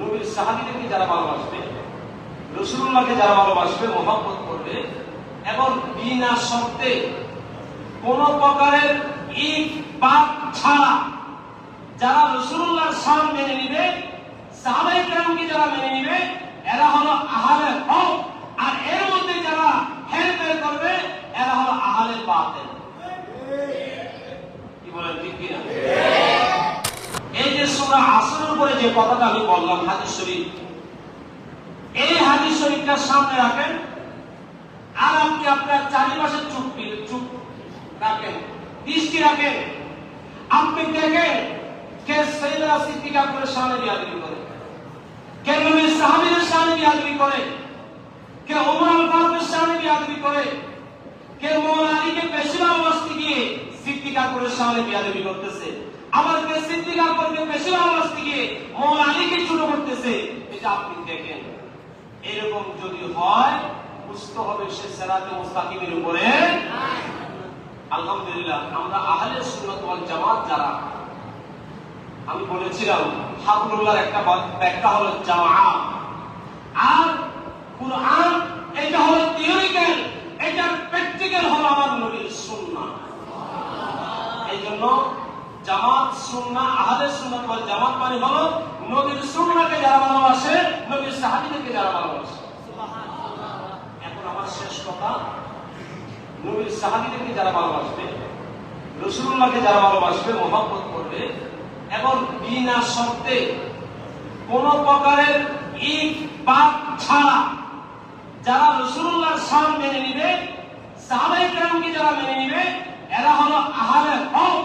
নবীর সাহাবীদেরকে যারা ভালোবাসবে, রাসূলুল্লাহকে যারা ভালোবাসবে, মহব্বত করবে এবং বিনা শর্তে কোন প্রকারের ইফ বাদ ছাড়া যারা রাসূলুল্লাহর শান মেনে নিবে, সাহাবায়ে কেরামকে যারা মেনে নিবে, এরা হলো আহলে হক। আর এর মধ্যে যারা হেরফের করবে এরা হলো আহলে বাতিল। কি বলেন, ঠিক কিনা? এই যে সূরা আসরের উপরে যে কথাটা আমি বললাম, হাদিস শরীফ, এই হাদিস শরীফটা সামনে রাখেন আর আপনি আপনার চারিপাশে চুপ রাখেন, দৃষ্টি রাখেন। আপনি দেখেন কে সাইয়েদা সিদ্দিকা করে শানে বিয়াদবি করে, কে নবীর সাহাবীদের শানে বিয়াদবি করে, কে ওমর আল ফারুকের শানে বিয়াদবি করে, কে মওলানা আলীকে বেশি ভালোবাসতে গিয়ে সিদ্দিকা করে শানে বিয়াদবি করতেছে, আবার কে সিদ্দিকা করে বেশি ভালোবাসতে গিয়ে মওলানা আলীকে ছোট করতেছে। এটা আপনি দেখেন। এরকম যদি হয় বুঝতে হবে সে সিরাতে মুস্তাকিমের উপরে। আলহামদুলিল্লাহ, আমরা আহলে সুন্নাত ওয়াল জামাত যারা, আমি বলেছিলাম হাবলুল্লাহর একটা ব্যাখ্যা হলো জামাআত, আর কুরআন এটা হলো থিওরিক্যাল, এটার প্র্যাকটিক্যাল হলো আমার নবীর সুন্নাহ। এইজন্য জামাত সুন্নাহ, আহলে সুন্নাত ওয়াল জামাত মানে হলো নবীর সুন্নাহকে যারা ভালোবাসে, নবীর সাহাবীদেরকে যারা ভালোবাসে। সুবহানাল্লাহ। এখন আমার শেষ কথা, নবীর সাহাবীদেরকে যারা ভালোবাসবে, রাসূলুল্লাহকে যারা ভালোবাসবে, মহব্বত করবে এবং বিনা শর্তে কোন প্রকারের ইফ বাদ ছাড়া যারা রাসূলুল্লাহর শান মেনে নিবে, সাহাবায়ে কেরামকে যারা মেনে নিবে, এরা হলো আহলে হক।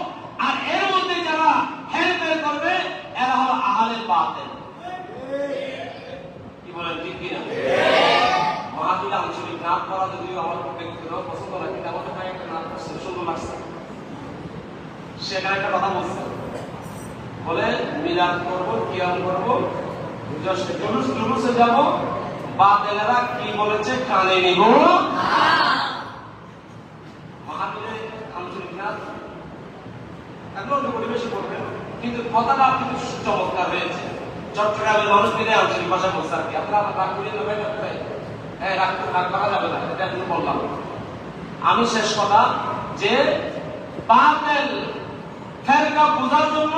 আর এর মধ্যে যারা হেরফের করবে এরা হলো আহলে বাতিল। কি বলেন, ঠিক কিনা? মাহফিল আঞ্চলিক নাম করা যদিও আমার ব্যক্তিগত পছন্দ না, কিন্তু আমাদের ভাই একটা নাম করছে, সুন্দর লাগছে। সেখানে একটা কথা বলছে, বলে মিলাদ করবো, কিয়াম করবো, জুলুসে যাবো, বাতিলেরা কি বলেছে কানে নিব। মাহফিলে আঞ্চলিক নাম এখন পরিবেশে করবেন, কিন্তু কথাটা কিন্তু চমৎকার হয়েছে। চট্টগ্রামের মানুষ মিলে আঞ্চলিক ভাষা বলছে আর কি। আপনারা রাগ করিয়ে নেবেন, হ্যাঁ রাগ করা যাবে না, এটা আমি বললাম। আমি শেষ কথা যে বাতিল ফেরকা বোঝার জন্য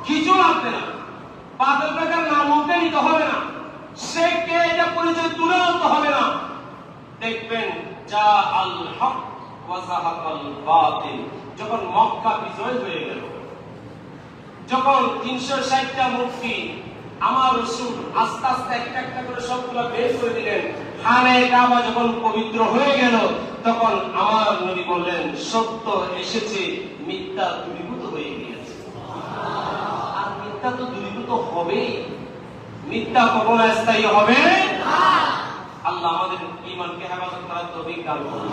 কিছু লাগবে না, বাতিল ফেরকার নাম মুখে নিতে হবে না, সে কে এটা পরিচয় তুলে আনতে হবে না। দেখবেন যা আল হক ওয়া যাহাকাল বাতিল, যখন মক্কা বিজয় হয়ে গেল, যখন 360টা মূর্তি আমার রাসূল আস্তে আস্তে একটা একটা করে সবগুলো বের করে দিলেন, খানে কাবা যখন পবিত্র হয়ে গেল, তখন আমার নবী বললেন সত্য এসেছে, মিথ্যা দূরীভূত হয়ে গিয়েছে। আর মিথ্যা তো দূরীভূত হবেই, মিথ্যা কখনো স্থায়ী হবে না। আল্লাহ আমাদের ঈমানকে হেফাজত করার তৌফিক দান করুন।